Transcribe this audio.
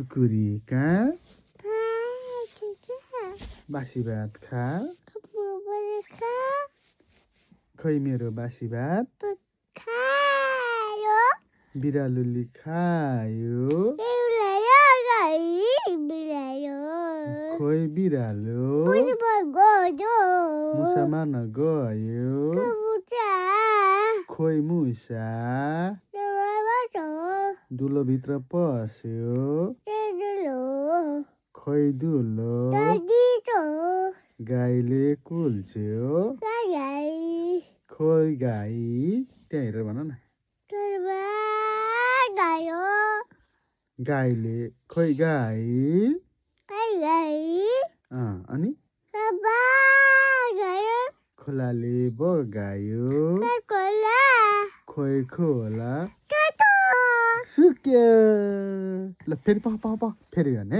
कुकुरी कहाँ बासी भात खा खै मेरो बासी भात बिरालोले खायो खोइ बिरालो मुसा मार्न गयो खोइ मुसा दुलोभित्र पस्यो खोइ दुलो गाईले कुल्च्यो खोइ गाई त्यहाँ हेरेर भन न गाईले खोइ गाई अनि खोलाले बगायो खोइ खोला सुक्यो ल फेरि फेरि गर्ने